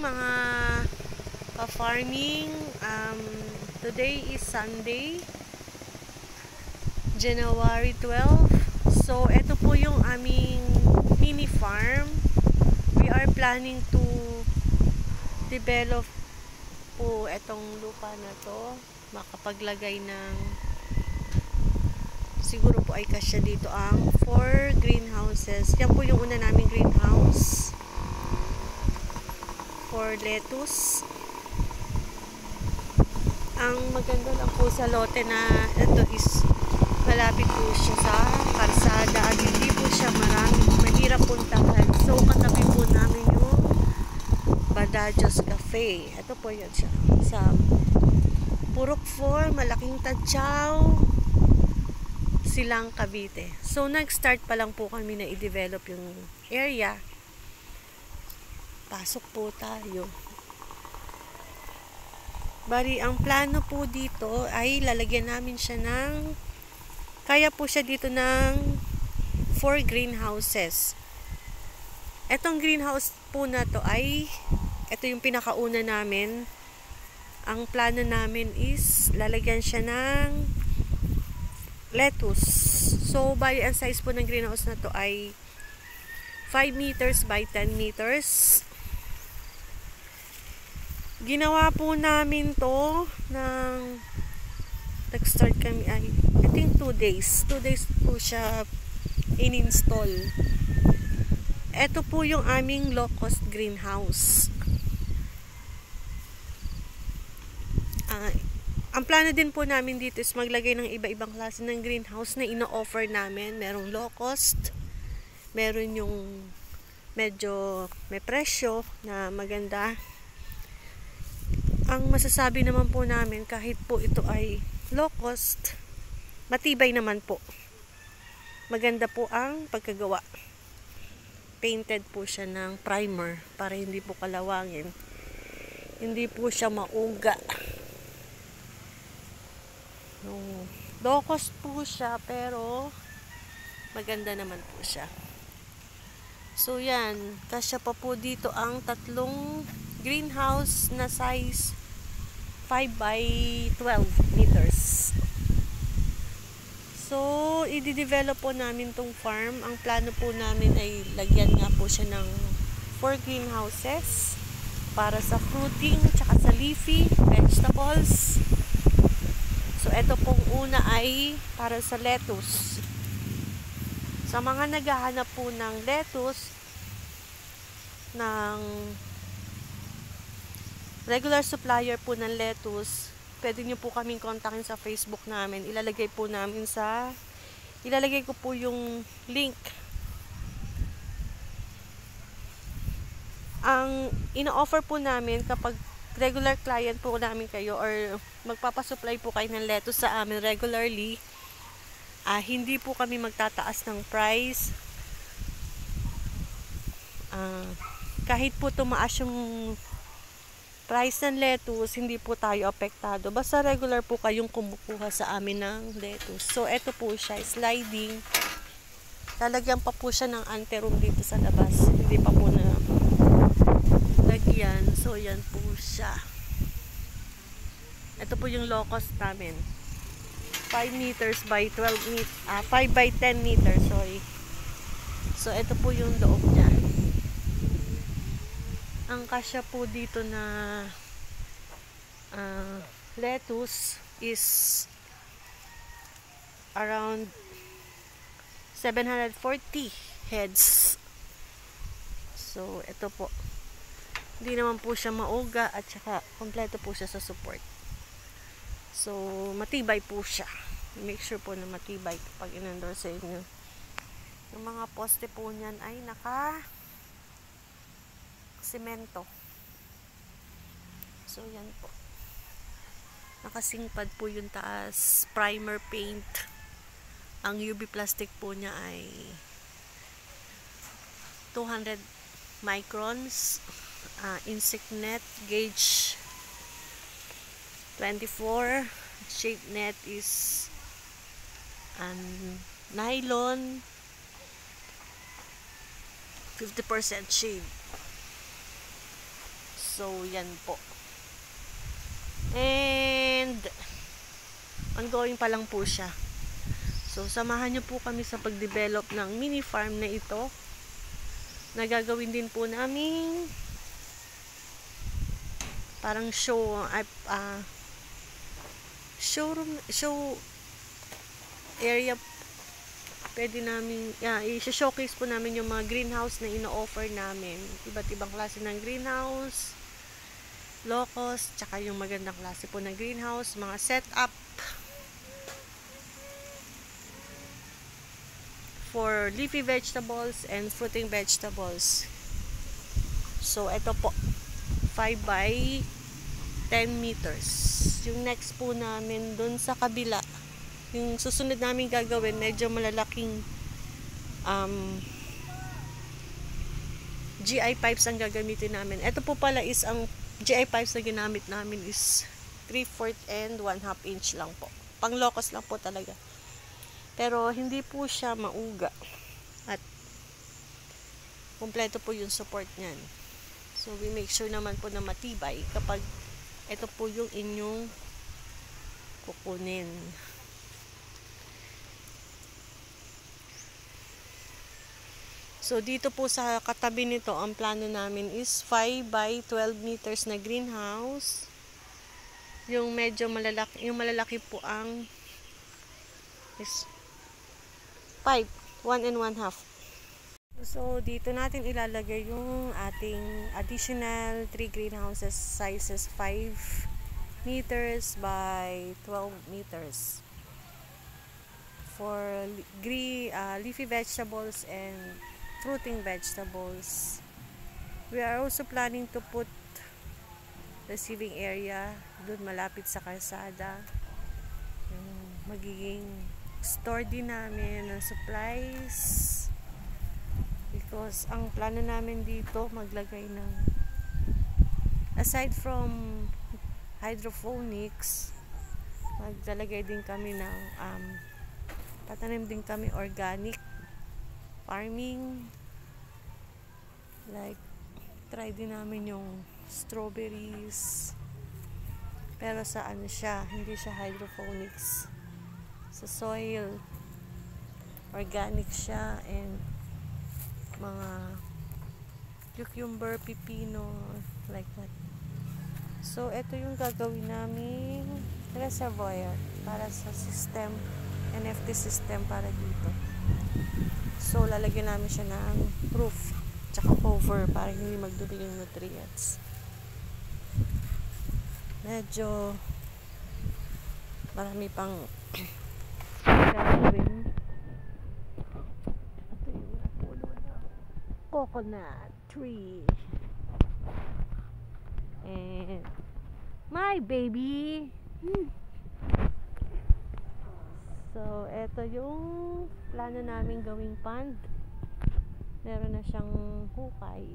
mga ka-farming. Today is Sunday, January 12. So, ito po yung aming mini farm. We are planning to develop po etong lupa na to. Makapaglagay ng, siguro po ay kasya dito ang 4 greenhouses. Yan po yung una naming greenhouse for lettuce. Ang maganda lang po sa lote na ito is malapit po siya sa kalsada at hindi po siya mahirap puntahan. So katabi po namin yung Badajos Cafe. Ito po yan siya sa Purok 4, Malaking Tadyaw, Silang, Cavite. So nag-start pa lang po kami na i-develop yung area. Pasok po tayo. Bali, ang plano po dito ay lalagyan namin siya ng, kaya po siya dito ng 4 greenhouses. Etong greenhouse po na to ay, ito yung pinakauna namin. Ang plano namin is lalagyan siya ng lettuce. So, bali, ang size po ng greenhouse na to ay 5 meters by 10 meters. Ginawa po namin to ng nag-start kami ay I think 2 days. 2 days po siya in-install. Ito po yung aming low-cost greenhouse. Ang plano din po namin dito is maglagay ng iba-ibang klase ng greenhouse na ino-offer namin. Merong low-cost, meron yung medyo may presyo na maganda. Ang masasabi naman po namin, kahit po ito ay low cost, matibay naman po. Maganda po ang pagkagawa. Painted po siya ng primer para hindi po kalawangin. Hindi po siya mauga. Low cost po siya pero maganda naman po siya. So yan, kasya pa po dito ang 3 greenhouse na size 5 by 12 meters. So, i-develop po namin tong farm. Ang plano po namin ay lagyan nga po siya ng 4 greenhouses para sa fruiting, tsaka sa leafy vegetables. So, ito pong una ay para sa lettuce. Sa mga naghahanap po ng lettuce, ng regular supplier po ng lettuce, pwede nyo po kaming kontakin sa Facebook namin. Ilalagay ko po yung link. Ang ino-offer po namin kapag regular client po namin kayo or magpapasupply po kayo ng lettuce sa amin regularly, hindi po kami magtataas ng price. Kahit po tumaas yung price ng lettuce, hindi po tayo apektado. Basta regular po kayong kumukuha sa amin ng lettuce. So, eto po siya, sliding. Lalagyan pa po siya ng anteroom dito sa labas. Hindi pa po na lagyan. So, yan po siya. Ito po yung low cost namin. 5 meters by 12 meters. 5 by 10 meters, sorry. So, ito po yung loob niya. Ang kasya po dito na lettuce is around 740 heads. So, ito po. Hindi naman po siya mauga at saka kompleto po siya sa support. So, matibay po siya. Make sure po na matibay kapag in-endorse sa inyo. Yung mga poste po niyan ay semento. So, yan po. Nakasingpad po yung taas. Primer paint. Ang UV plastic po niya ay 200 microns. Insect net gauge 24. Shade net is nylon 50% shade. So, yan po. And, ongoing pa lang po siya. So, samahan nyo po kami sa pag-develop ng mini farm na ito. Nagagawin din po namin parang show area. Pwede namin i-showcase po namin yung mga greenhouse na ino-offer namin. Iba't ibang klase ng greenhouse, low cost, tsaka yung magandang klase po ng greenhouse, mga setup for leafy vegetables and fruiting vegetables. So, ito po, 5 by 10 meters. Yung next po namin dun sa kabila, yung susunod namin gagawin, medyo malalaking GI pipes ang gagamitin namin. Ito po pala is ang GI pipes na ginamit namin is 3/4 and 1/2 inch lang po. Pang locust lang po talaga. Pero hindi po siya mauga. At kompleto po yung support niyan. So, we make sure naman po na matibay kapag ito po yung inyong kukunin. So, dito po sa katabi nito, ang plano namin is 5 by 12 meters na greenhouse. Yung medyo malalaki, yung malalaki po ang is 5, 1 and 1/2. So, dito natin ilalagay yung ating additional 3 greenhouses sizes 5 meters by 12 meters for leafy vegetables and fruiting vegetables. We are also planning to put receiving area doon malapit sa kalsada. Yung magiging store din namin ng supplies. Because ang plano namin dito maglagay ng, aside from hydroponics, maglalagay din kami ng tatanim din kami organic farming. Like, try din namin yung strawberries, pero sa siya, hindi siya hydroponics, sa soil, organic siya, and mga cucumber, pipino, like that. So, ito yung gagawin namin reservoir para sa system, NFT system para dito. So, lalagyan namin siya ng roof tsaka cover para hindi magdumi yung nutrients. Medyo marami pang gagawin. Coconut tree and my baby. So, eto yung plano namin gawing pond. Meron na siyang hukay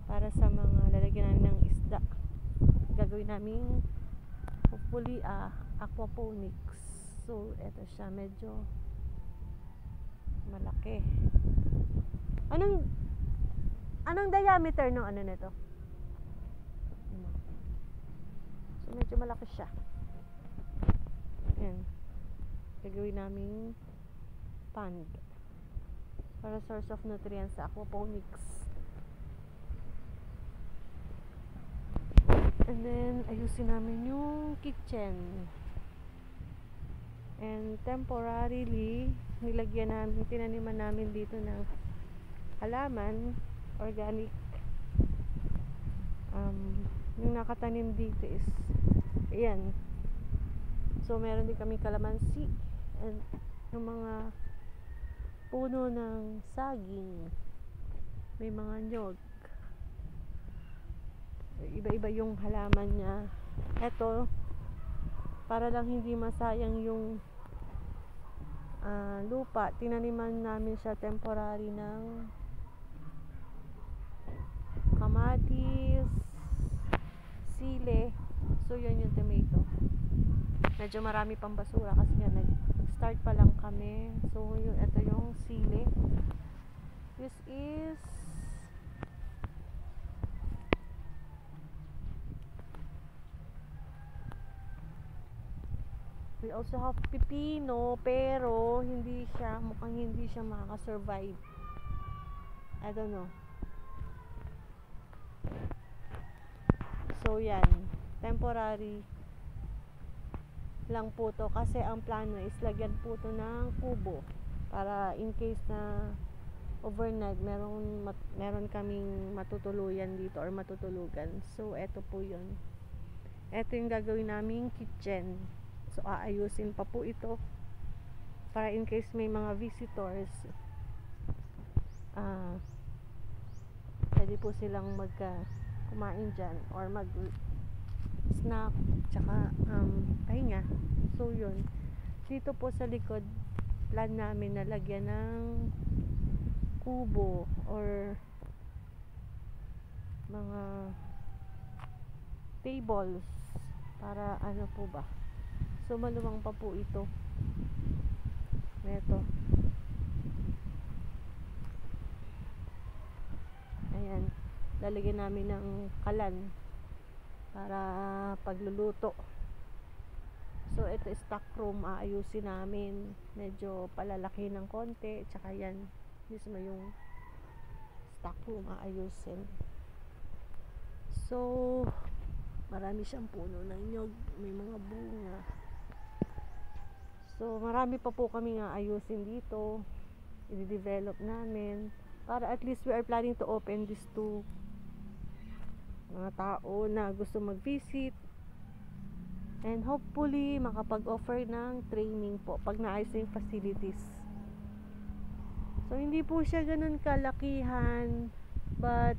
para sa mga lalagyan namin ng isda. Gagawin namin hopefully aquaponics. So, eto siya, medyo malaki. Anong diameter no nito? So, medyo malaki siya. Ayan. Gagawin namin pond para source of nutrients sa aquaponics. And then, ayusin namin yung kitchen. And temporarily, nilagyan namin, tinaniman namin dito ng halaman, organic. Yung nakatanim dito is, ayan. So, meron din kami kalamansi and yung mga puno ng saging. May mga nyog. Iba-iba yung halaman niya. Eto, para lang hindi masayang yung lupa, tinaniman namin siya temporary ng kamatis, sile. So, yun yung tomato. Medyo marami pang basura kasi nga nag-start pa lang kami. So, ito yung sile. This is We also have pipino, pero mukhang hindi siya makaka-survive. I don't know. So yan, temporary lang po to, kasi ang plano is lagyan po to ng kubo para in case na overnight meron kaming matutuluyan dito or matutulugan. So eto po yun, eto yung gagawin naming kitchen. So aayusin pa po ito para in case may mga visitors, pwede po silang kumain dyan or mag snack tsaka pahinga. So yun, dito po sa likod plan namin na lagyan ng kubo or mga tables para ano po ba, so maluwang pa po ito. Neto, ayan, lalagyan namin ng kalan para pagluluto. So ito stock room, aayusin namin, medyo palalaki ng konti, tsaka yan mismo yung stock room aayusin. So marami siyang puno ng nyog, may mga bunga. So marami pa po kami aayusin dito, i-develop namin para at least we are planning to open this to mga tao na gusto mag-visit, and hopefully makapag-offer ng training po pag naayos yung facilities. So hindi po siya ganun kalakihan, but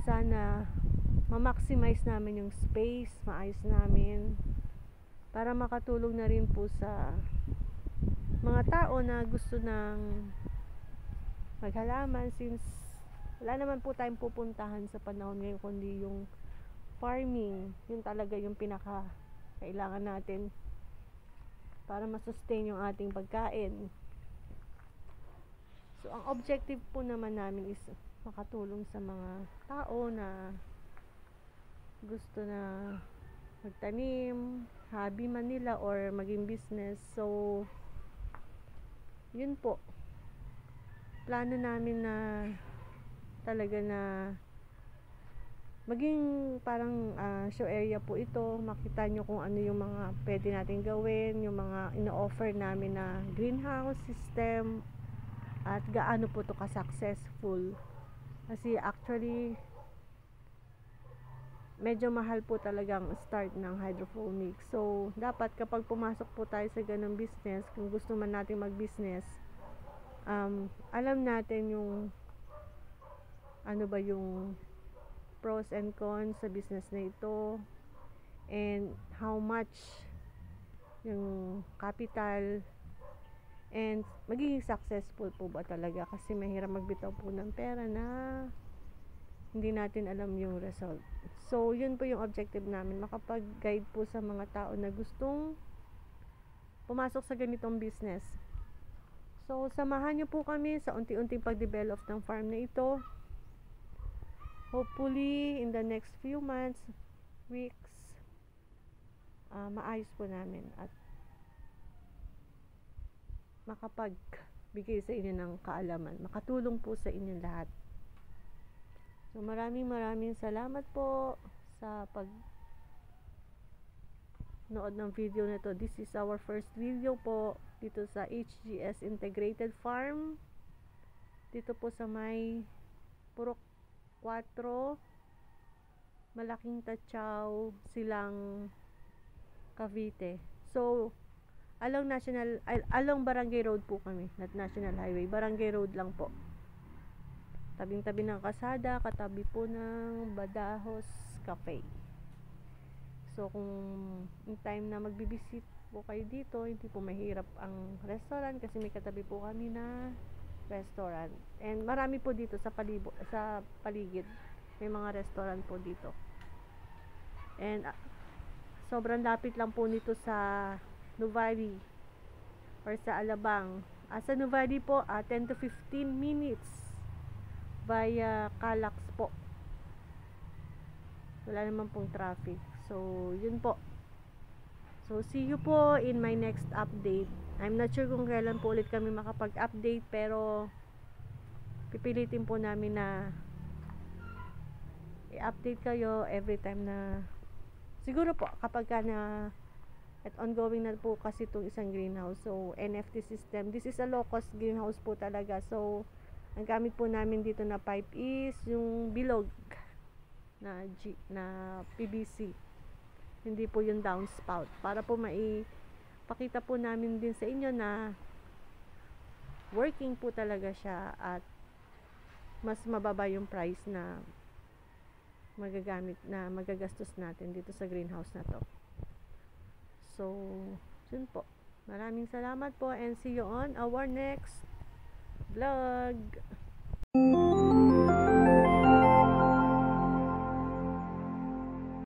sana ma-maximize namin yung space, maayos namin para makatulong na rin po sa mga tao na gusto ng maghalaman, since wala naman po tayong pupuntahan sa panahon ngayon kundi yung farming. Yun talaga yung pinaka kailangan natin para masustain yung ating pagkain. So ang objective po naman namin is makatulong sa mga tao na gusto na magtanim, hobby man nila or maging business. So yun po, plano namin na talaga na maging parang show area po ito. Makita nyo kung ano yung mga pwede natin gawin, yung mga ino-offer namin na greenhouse system, at gaano po ito ka-successful. Kasi actually medyo mahal po talagang start ng hydroponics. So dapat kapag pumasok po tayo sa ganung business, kung gusto man natin mag-business, alam natin yung ano ba yung pros and cons sa business na ito, and how much yung capital, and magiging successful po ba talaga, kasi mahirap magbitaw po ng pera na hindi natin alam yung result. So yun po yung objective namin, makapag-guide po sa mga tao na gustong pumasok sa ganitong business. So samahan nyo po kami sa unti-unting pag-develop ng farm na ito. Hopefully in the next few months, weeks, maayos po namin at makapagbigay sa inyo ng kaalaman, makatulong po sa inyong lahat. So maraming salamat po sa pag-nood ng video na to. This is our first video po dito sa HGS Integrated Farm, dito po sa may Purok 4, Malaking Tachaw, Silang, Cavite. So along Barangay Road po kami, not National Highway, Barangay Road lang po, tabing-tabi ng kasada, katabi po ng Badajos Cafe. So kung in time na magbibisit po kayo dito, hindi po mahirap ang restaurant kasi may katabi po kami na restaurant, and marami po dito sa paligid may mga restaurant po dito, and sobrang lapit lang po nito sa Nuvali or sa Alabang. Sa Nuvali po 10 to 15 minutes via Calax po, wala naman pong traffic. So yun po, So, see you po in my next update. I'm not sure kung kailan po ulit kami makapag-update, pero pipilitin po namin na i-update kayo every time na siguro po kapag ka na at ongoing na po kasi itong isang greenhouse. So, NFT system. This is a low-cost greenhouse po talaga. So, ang gamit po namin dito na pipe is yung bilog na PVC. Hindi po yung downspout. Para po pakita po namin din sa inyo na working po talaga siya at mas mababa yung price na magagastos natin dito sa greenhouse na to. So, yun po. Maraming salamat po and see you on our next vlog.